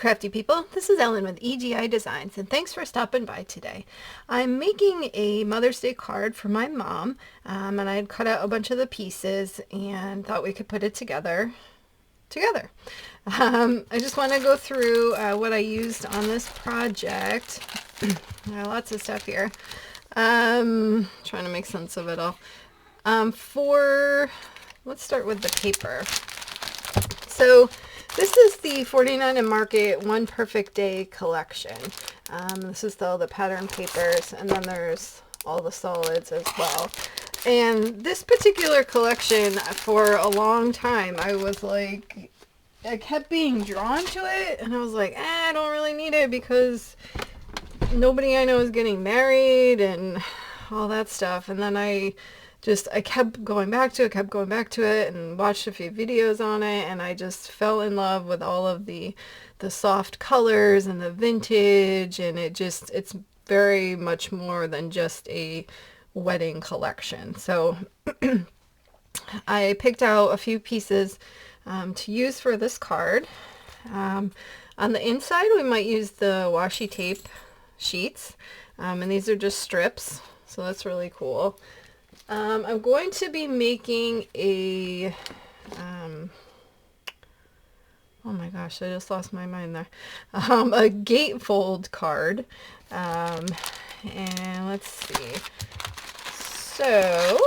crafty people, this is Ellen with EGI Designs, and thanks for stopping by today. I'm making a Mother's Day card for my mom, and I had cut out a bunch of the pieces and thought we could put it together. I just want to go through what I used on this project. Lots of stuff here. Trying to make sense of it all. Let's start with the paper. So this is the 49 and Market One Perfect Day collection. This is all the pattern papers, and then there's all the solids as well. And this particular collection, for a long time, I kept being drawn to it, and I was like, I don't really need it because nobody I know is getting married and all that stuff. And then I kept going back to it and watched a few videos on it, and I just fell in love with all of the soft colors and the vintage, and it's very much more than just a wedding collection. So I picked out a few pieces to use for this card. On the inside we might use the washi tape sheets, and these are just strips, so that's really cool. I'm going to be making a, oh my gosh, I just lost my mind there, a gatefold card, and let's see, so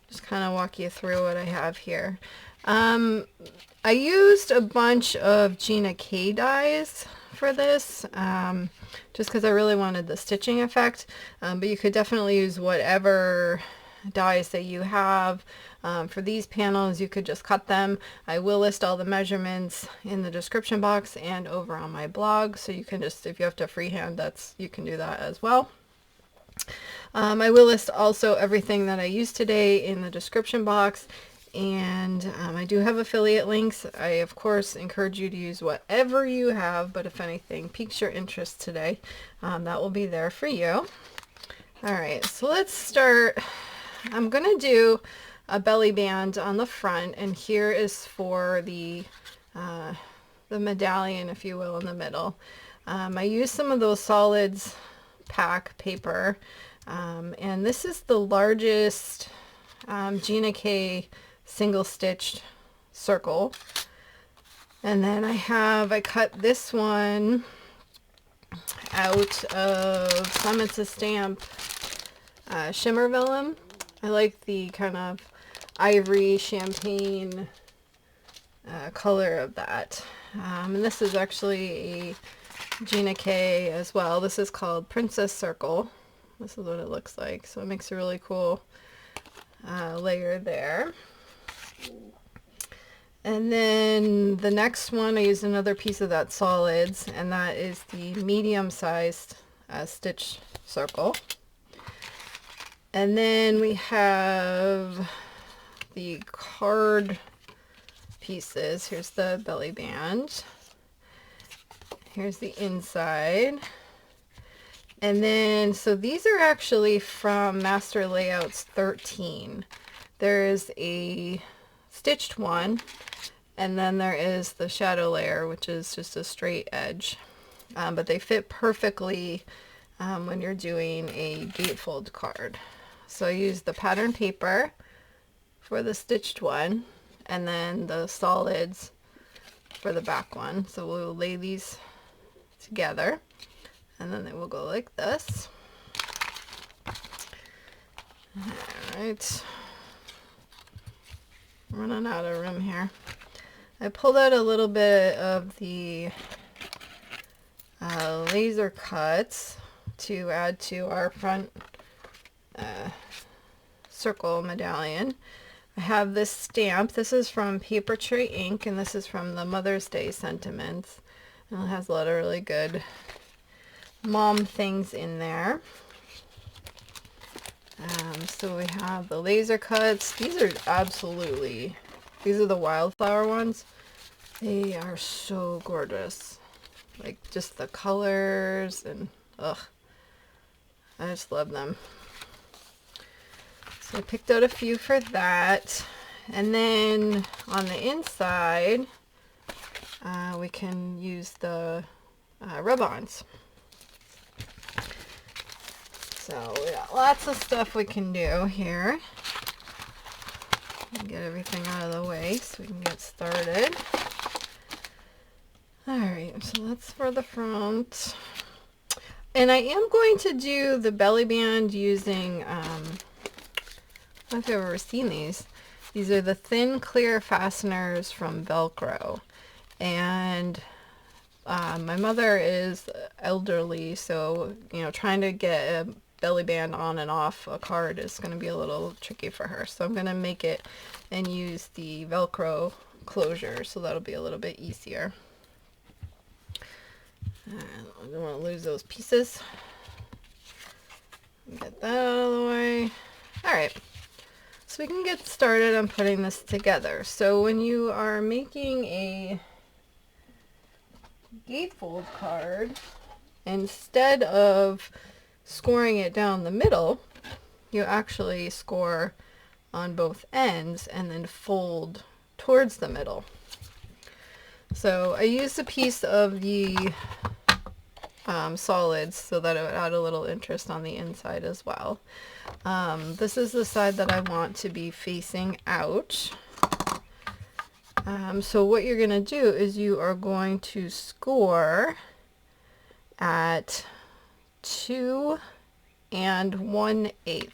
just kind of walk you through what I have here. I used a bunch of Gina K dies for this, just because I really wanted the stitching effect, but you could definitely use whatever dies that you have. For these panels, you could just cut them. I will list all the measurements in the description box and over on my blog, so you can just, if you have to freehand, you can do that as well. I will list also everything that I used today in the description box, and I do have affiliate links. I of course encourage you to use whatever you have, but if anything piques your interest today, that will be there for you. Alright, so let's start. I'm gonna do a belly band on the front, and here is for the medallion, if you will, in the middle. I used some of those solids pack paper, and this is the largest Gina K single stitched circle, and then I cut this one out of Summits of Stamp Shimmer Vellum. I like the kind of ivory champagne color of that, and this is actually a Gina K as well. This is called Princess Circle. This is what it looks like, so it makes a really cool layer there. And then the next one, I used another piece of that solids, and that is the medium-sized stitch circle. And then we have the card pieces. Here's the belly band. Here's the inside. And then, so these are actually from Master Layouts 13. There's a stitched one, and then there is the shadow layer, which is just a straight edge, but they fit perfectly when you're doing a gatefold card. So I used the pattern paper for the stitched one, and then the solids for the back one. So we'll lay these together, and then they will go like this. Alright, running out of room here. I pulled out a little bit of the laser cuts to add to our front circle medallion. I have this stamp. This is from Paper Tray Ink, and this is from the Mother's Day Sentiments. And it has a lot of really good mom things in there. So we have the laser cuts. These are the Wildflower ones. They are so gorgeous. Like, just the colors, and ugh, I just love them. So I picked out a few for that. And then on the inside, we can use the rub-ons. So we got lots of stuff we can do here. Get everything out of the way so we can get started. Alright, so that's for the front. And I am going to do the belly band using, I don't know if you've ever seen these. These are the thin clear fasteners from Velcro. And my mother is elderly, so, you know, trying to get a belly band on and off a card is going to be a little tricky for her. So I'm going to make it and use the Velcro closure, so that'll be a little bit easier. I don't want to lose those pieces. Get that out of the way. Alright, so we can get started on putting this together. So when you are making a gatefold card, instead of scoring it down the middle, you actually score on both ends and then fold towards the middle. So I used a piece of the solids so that it would add a little interest on the inside as well. This is the side that I want to be facing out. So what you're going to do is you are going to score at 2 1/8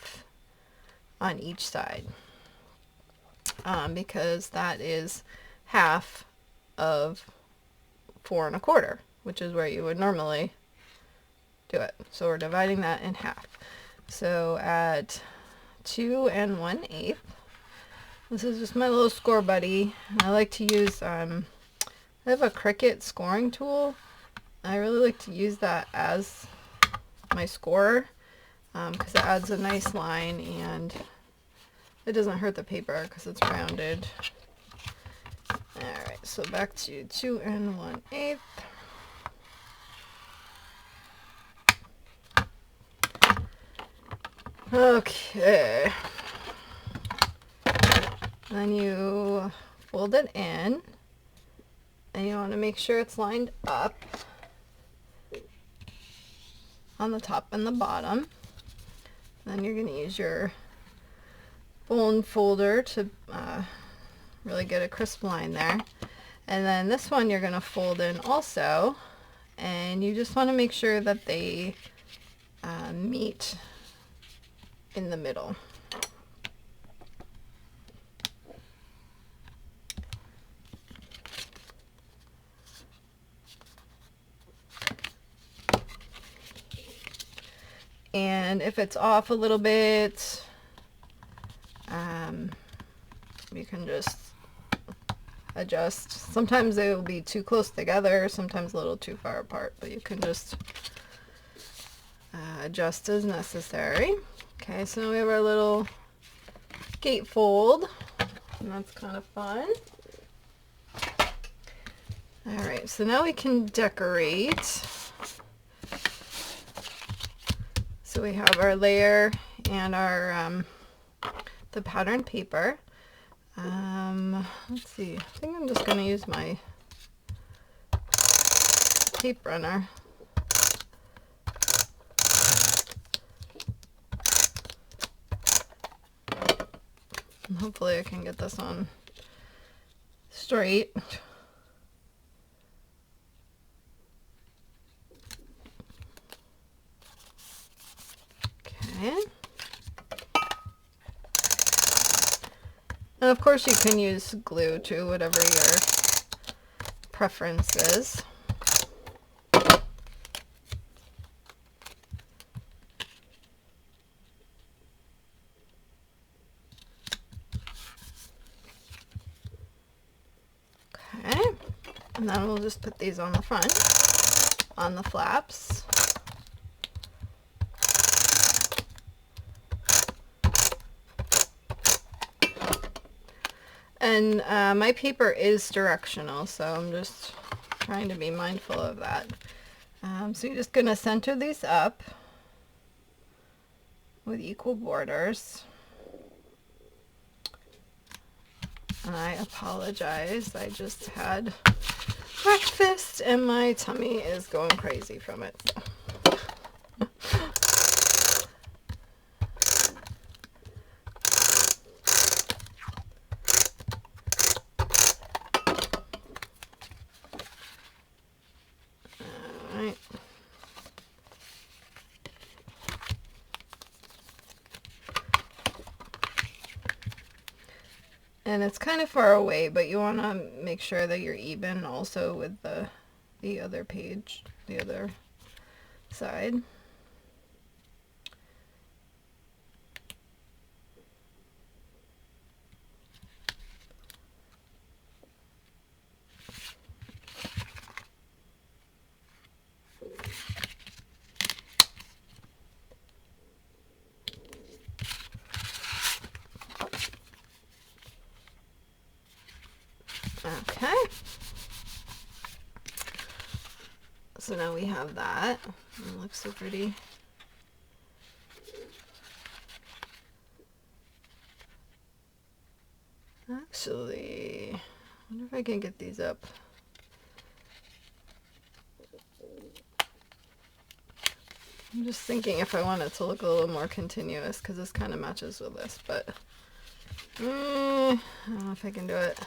on each side, because that is half of 4 1/4, which is where you would normally do it. So we're dividing that in half. So at 2 1/8, this is just my little score buddy. I like to use, I have a Cricut scoring tool. I really like to use that as my scorer, because it adds a nice line and it doesn't hurt the paper because it's rounded. Alright, so back to 2 1/8. Okay. Then you fold it in, and you want to make sure it's lined up on the top and the bottom. Then you're going to use your bone folder to really get a crisp line there. And then this one you're going to fold in also, and you just want to make sure that they meet in the middle. And if it's off a little bit, you can just adjust. Sometimes they will be too close together, sometimes a little too far apart, but you can just adjust as necessary. Okay, so now we have our little gatefold, and that's kind of fun. Alright, so now we can decorate. So we have our layer and our the pattern paper. Let's see, I think I'm just going to use my tape runner. And hopefully I can get this on straight. Okay. And of course you can use glue too, whatever your preference is. Okay, and then we'll just put these on the front, on the flaps. And my paper is directional, so I'm just trying to be mindful of that. So you're just going to center these up with equal borders. And I apologize, I just had breakfast and my tummy is going crazy from it. So. Alright. And it's kind of far away, but you want to make sure that you're even also with the other page, the other side. Okay. So now we have that. It looks so pretty. Actually, I wonder if I can get these up. I'm just thinking if I want it to look a little more continuous, because this kind of matches with this, but I don't know if I can do it.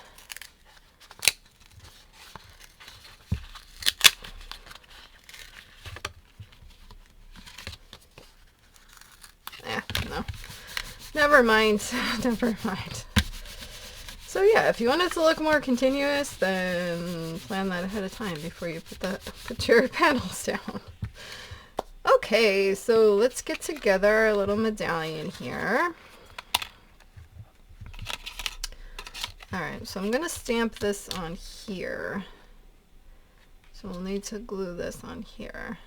No. Never mind. Never mind. So yeah, if you want it to look more continuous, then plan that ahead of time before you put your panels down. Okay, so let's get together a little medallion here. Alright, so I'm going to stamp this on here. So we'll need to glue this on here.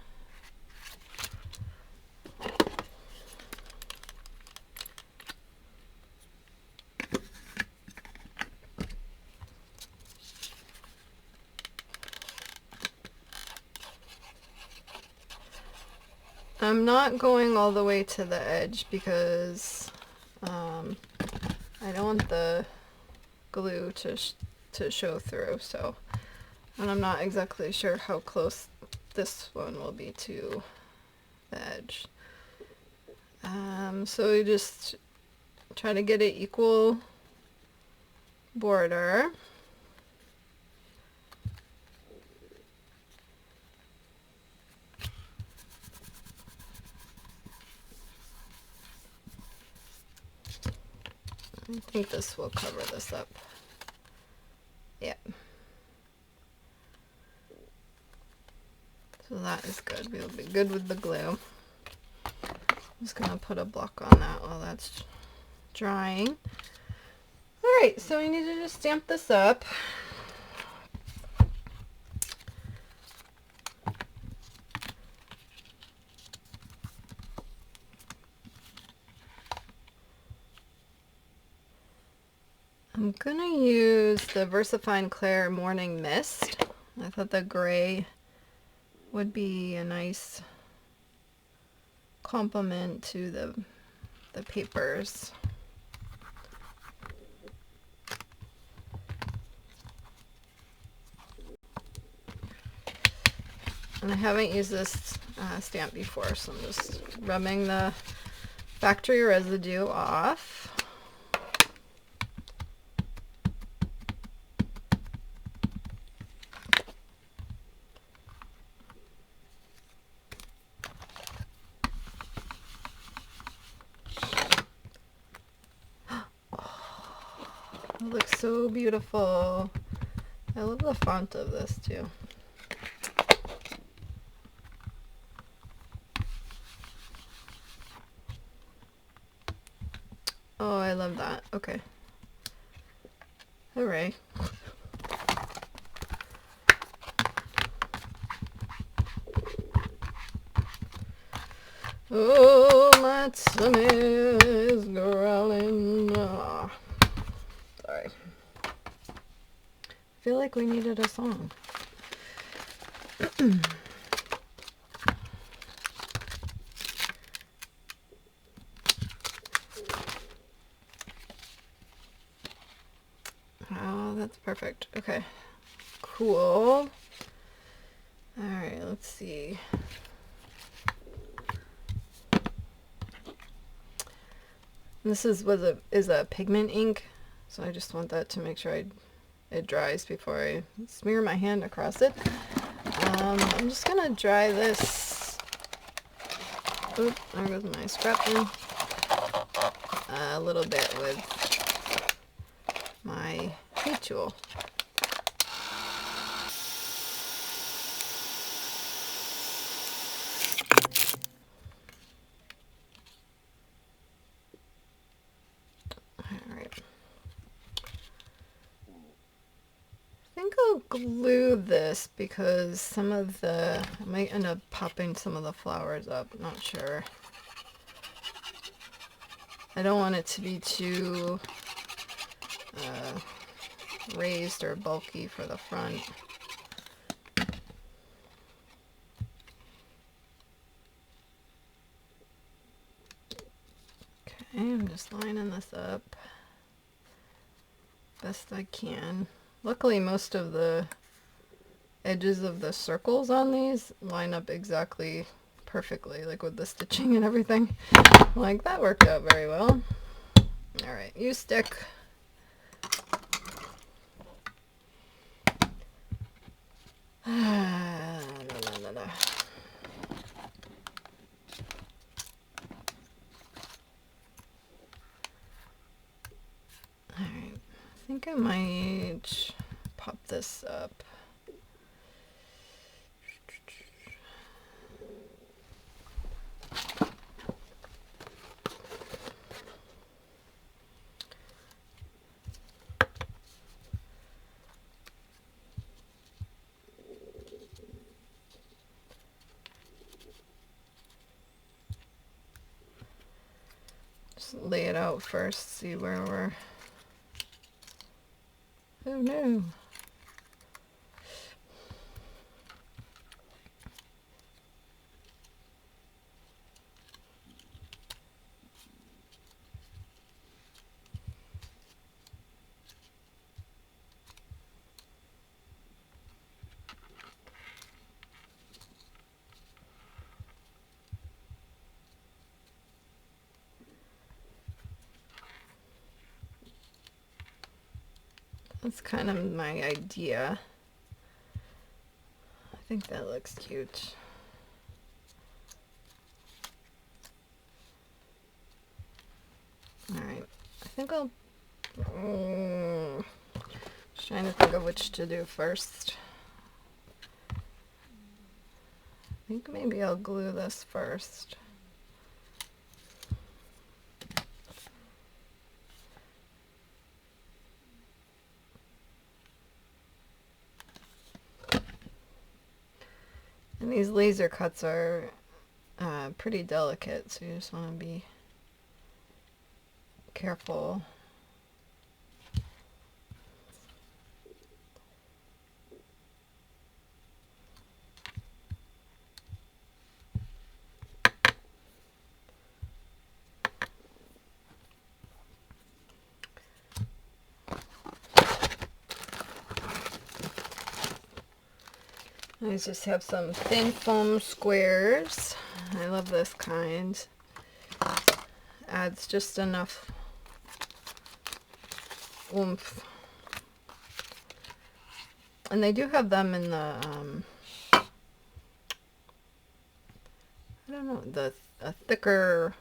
I'm not going all the way to the edge because I don't want the glue to show through, so, and I'm not exactly sure how close this one will be to the edge. So we just try to get an equal border. I think this will cover this up. Yeah. So that is good. We'll be good with the glue. I'm just going to put a block on that while that's drying. Alright, so we need to just stamp this up. I'm going to use the VersaFine Clair Morning Mist. I thought the gray would be a nice complement to the papers. And I haven't used this stamp before, so I'm just rubbing the factory residue off. It looks so beautiful. I love the font of this too. Oh, I love that. Okay. Hooray. Oh, my tummy is growling. Oh. Sorry. I feel like we needed a song. Oh, that's perfect. Okay. Cool. Alright, let's see. This is a pigment ink, so I just want that to make sure it dries before I smear my hand across it. I'm just gonna dry this. Oop, there goes my scrap pen. A little bit with my heat tool. I think I'll glue this because I might end up popping some of the flowers up, not sure. I don't want it to be too raised or bulky for the front. Okay, I'm just lining this up best I can. Luckily, most of the edges of the circles on these line up exactly perfectly, like with the stitching and everything. Like, that worked out very well. Alright, you stick. Alright, I think I might pop this up. Just lay it out first, see where we're... Oh no! That's kind of my idea. I think that looks cute. Alright, I think I'll... just trying to think of which to do first. I think maybe I'll glue this first. And these laser cuts are pretty delicate, so you just want to be careful. I just have some thin foam squares. I love this kind. Adds just enough oomph. And they do have them in the, I don't know, a thicker,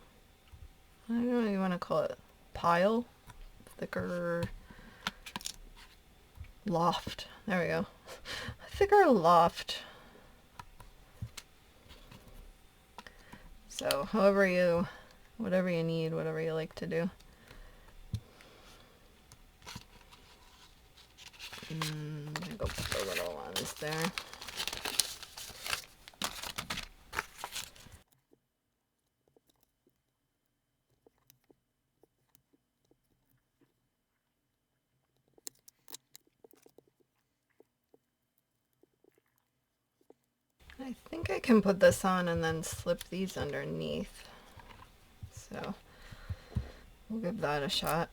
I don't know what you want to call it, pile? Thicker loft. There we go. A thicker loft. So whatever you need, whatever you like to do. I'm gonna go put the little ones there. I think I can put this on and then slip these underneath. So we'll give that a shot.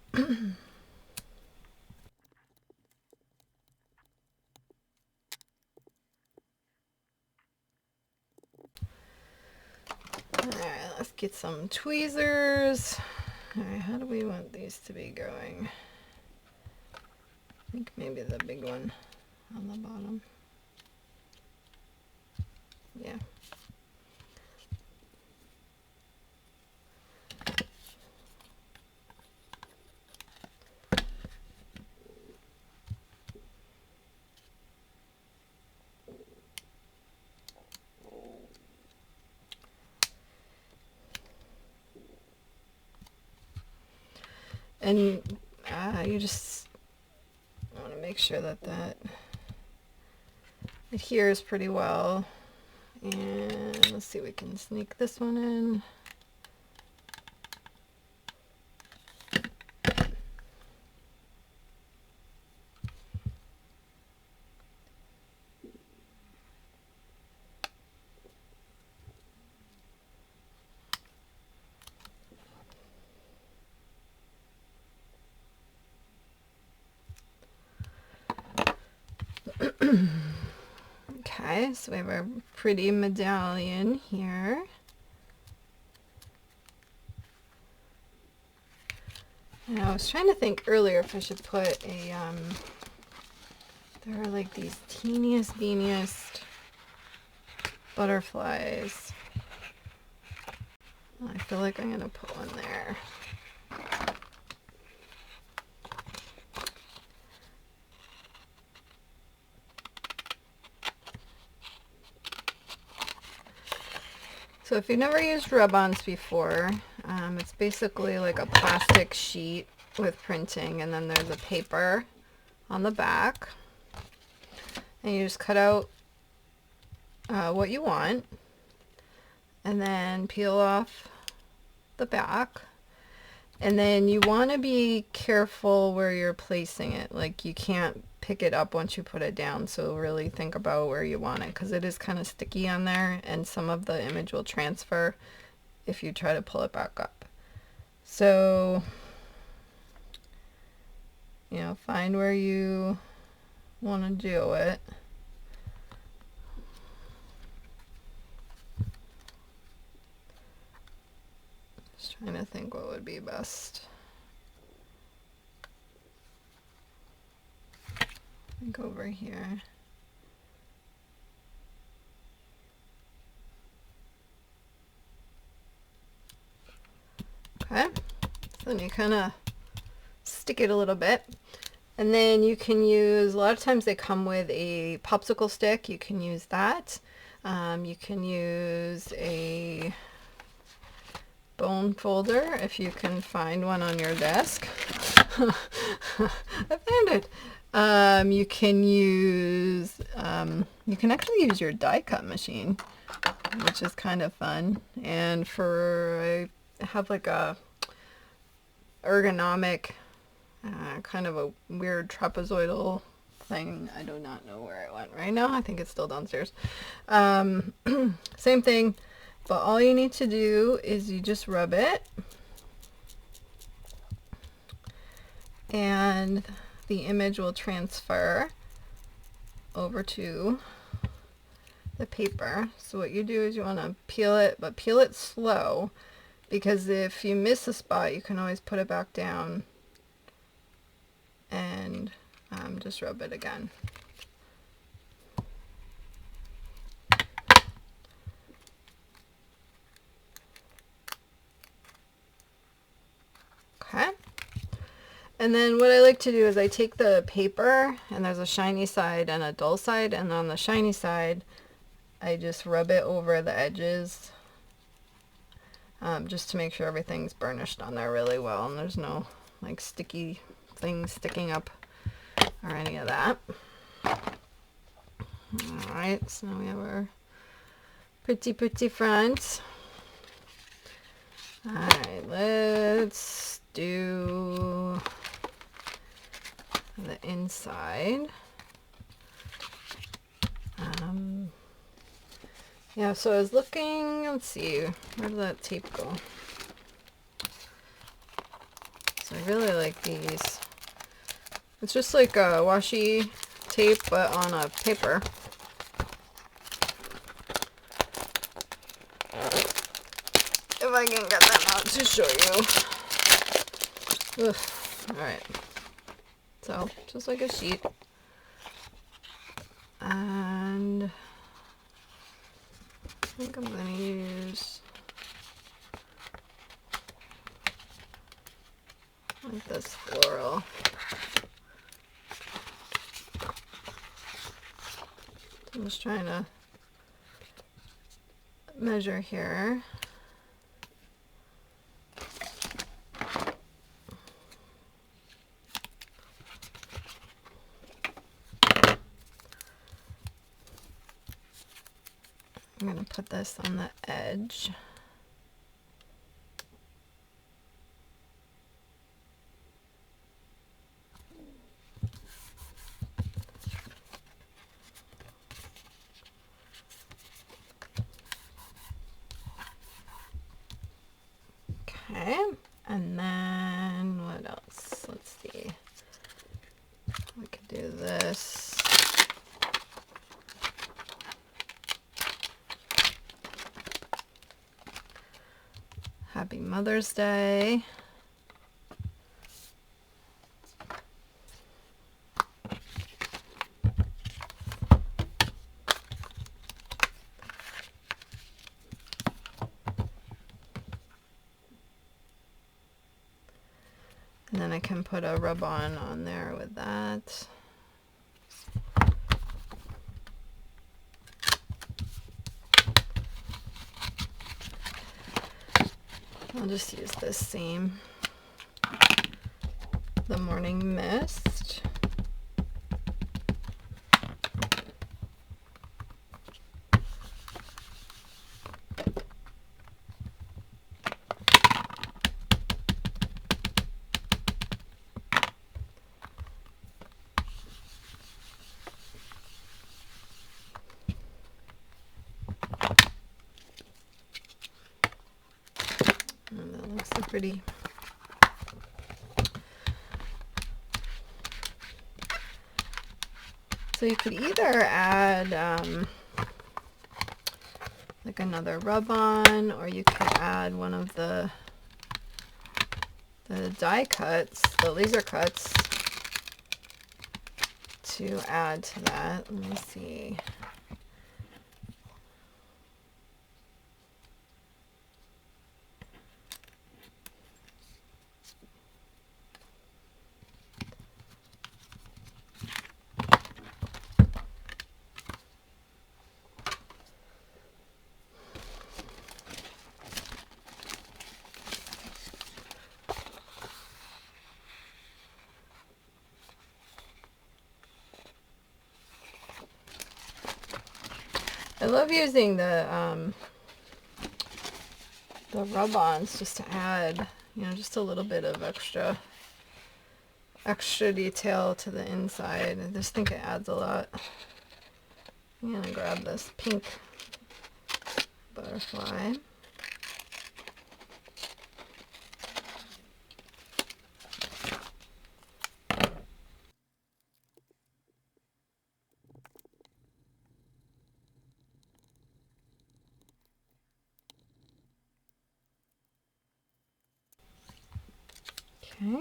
get some tweezers. All right, how do we want these to be going? I think maybe the big one on the bottom. Yeah. And you just want to make sure that that adheres pretty well. And let's see, we can sneak this one in. Okay, so we have our pretty medallion here. And I was trying to think earlier if I should put a, there are like these teeniest, beaniest butterflies. I feel like I'm going to put one there. So if you've never used rub-ons before, it's basically like a plastic sheet with printing, and then there's a paper on the back. And you just cut out what you want, and then peel off the back. And then you want to be careful where you're placing it. Like, you can't pick it up once you put it down, so really think about where you want it, because it is kind of sticky on there, and some of the image will transfer if you try to pull it back up. So, you know, find where you want to do it. Just trying to think what would be best. I think over here. Okay, so then you kind of stick it a little bit, and then you can use, a lot of times they come with a popsicle stick. You can use that. You can use a bone folder if you can find one on your desk. I found it. You can use, you can actually use your die cut machine, which is kind of fun. And I have like a ergonomic, kind of a weird trapezoidal thing. I do not know where it went right now. I think it's still downstairs. Same thing, but all you need to do is you just rub it, and the image will transfer over to the paper. So what you do is you want to peel it, but peel it slow, because if you miss a spot, you can always put it back down and just rub it again. Okay. And then what I like to do is I take the paper, and there's a shiny side and a dull side, and on the shiny side I just rub it over the edges, just to make sure everything's burnished on there really well and there's no like sticky things sticking up or any of that. Alright, so now we have our pretty front. Alright, let's do the inside. Yeah, so I was looking, let's see, where did that tape go? So I really like these. It's just like a washi tape, but on a paper. If I can get them out to show you. Ugh. Alright. So, just like a sheet. And I think I'm going to use like this floral. I'm just trying to measure here. I'm going to put this on the edge. Okay, and then what else? Let's see. We could do this. Happy Mother's Day. And then I can put a rub-on on there with that. I'll just use this same, the Morning Mist. And that looks so pretty. So you could either add like another rub-on, or you could add one of the die cuts, the laser cuts, to add to that. Let me see. I love using the rub-ons just to add, you know, just a little bit of extra detail to the inside. I just think it adds a lot. I'm gonna grab this pink butterfly. Okay.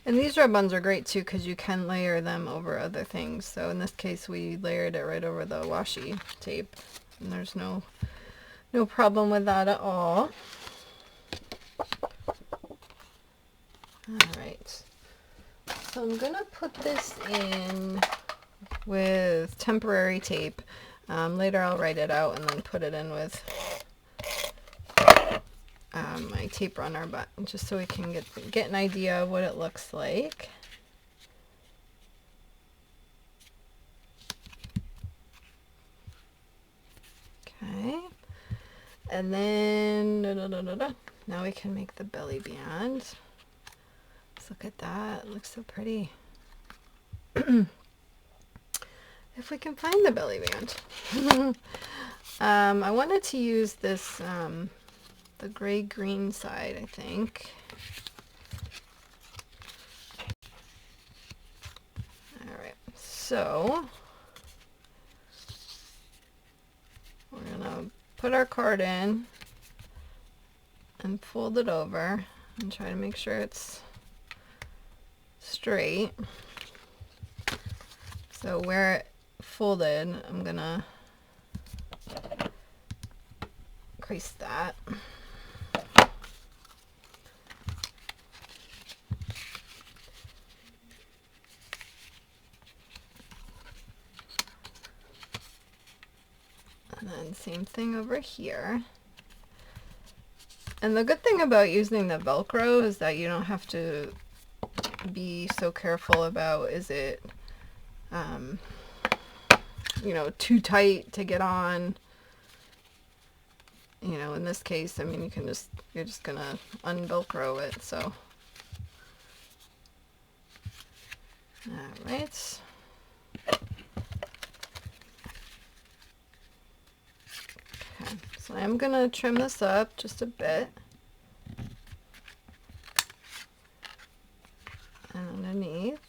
And these rub-ons are great too because you can layer them over other things. So in this case we layered it right over the washi tape, and there's no problem with that at all. Alright, so I'm gonna put this in with temporary tape. Later I'll write it out and then put it in with my tape runner, but just so we can get an idea of what it looks like. Okay, and then now we can make the belly band. Let's look at that. It looks so pretty. If we can find the belly band. I wanted to use this the gray-green side, I think. So we're gonna put our card in and fold it over and try to make sure it's straight. So where it folded, I'm gonna crease that. And then same thing over here. And the good thing about using the Velcro is that you don't have to be so careful about, is it, you know, too tight to get on. You know, in this case, I mean, you're just gonna un-Velcro it, so. All right. Okay, so I'm gonna trim this up just a bit. And underneath.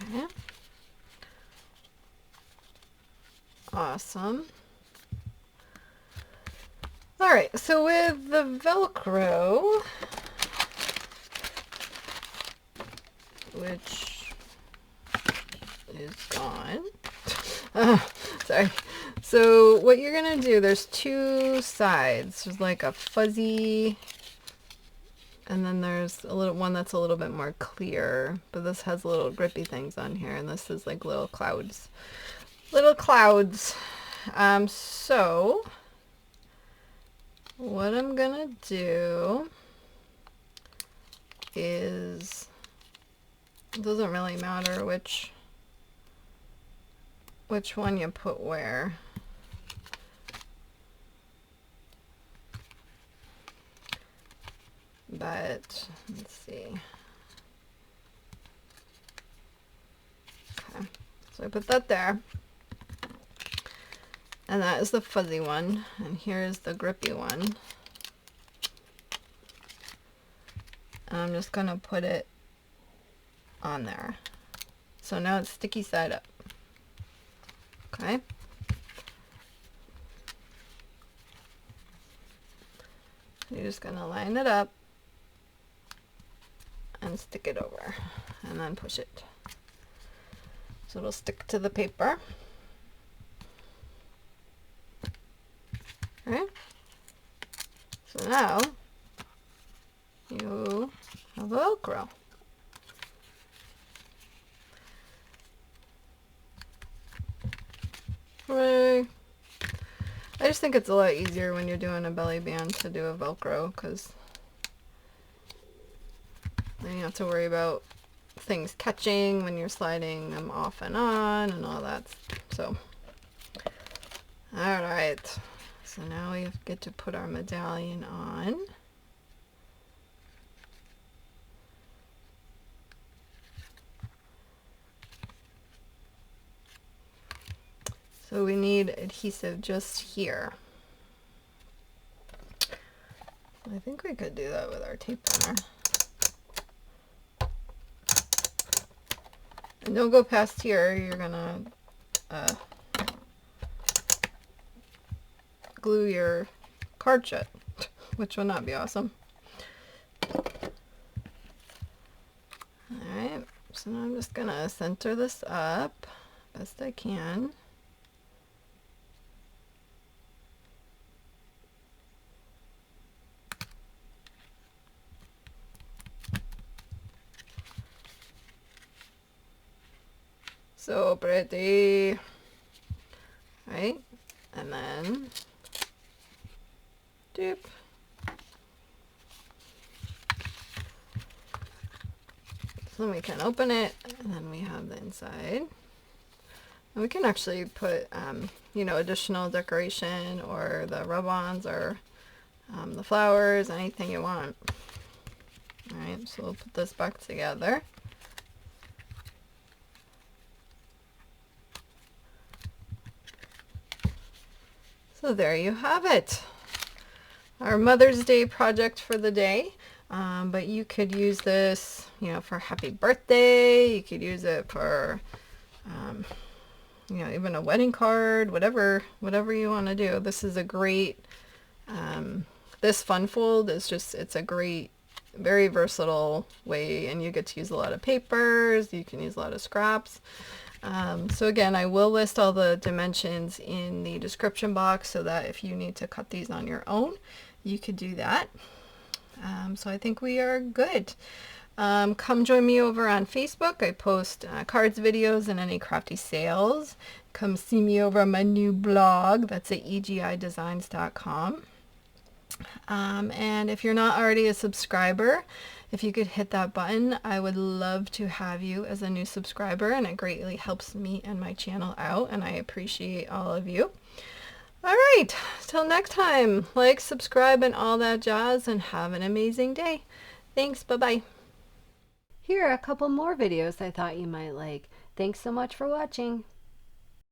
Okay. Awesome. All right, so with the Velcro, which is gone. Sorry. So what you're gonna do, there's two sides. There's like a fuzzy, and then there's a little one that's a little bit more clear, but this has little grippy things on here, and this is like little clouds. Little clouds. So what I'm gonna do is, it doesn't really matter which one you put where. But let's see. Okay, so I put that there. And that is the fuzzy one. And here's the grippy one. And I'm just gonna put it on there. So now it's sticky side up. Okay. You're just gonna line it up and stick it over and then push it. So it'll stick to the paper. Okay. So now you have Velcro. Hooray. I just think it's a lot easier when you're doing a belly band to do a Velcro, because then you have to worry about things catching when you're sliding them off and on and all that. So, alright. So now we get to put our medallion on. So we need adhesive just here. I think we could do that with our tape runner. And don't go past here, you're gonna glue your card shut, which will not be awesome. Alright, so now I'm just gonna center this up best I can. So pretty. Right? And then doop. So we can open it, and then we have the inside. And we can actually put, you know, additional decoration or the rub-ons or the flowers, anything you want. Alright, so we'll put this back together. So there you have it. our Mother's Day project for the day. But you could use this, you know, for happy birthday. You could use it for, you know, even a wedding card, whatever you want to do. This is a great, this fun fold is just, it's a great, very versatile way, and you get to use a lot of papers. You can use a lot of scraps. So again, I will list all the dimensions in the description box so that if you need to cut these on your own, you could do that. So I think we are good. Come join me over on Facebook. I post cards, videos, and any crafty sales. Come see me over on my new blog. That's at egidesigns.com. And if you're not already a subscriber, if you could hit that button, I would love to have you as a new subscriber, and it greatly helps me and my channel out, and I appreciate all of you. All right, till next time, like, subscribe, and all that jazz, and have an amazing day. Thanks, bye-bye. Here are a couple more videos I thought you might like. Thanks so much for watching.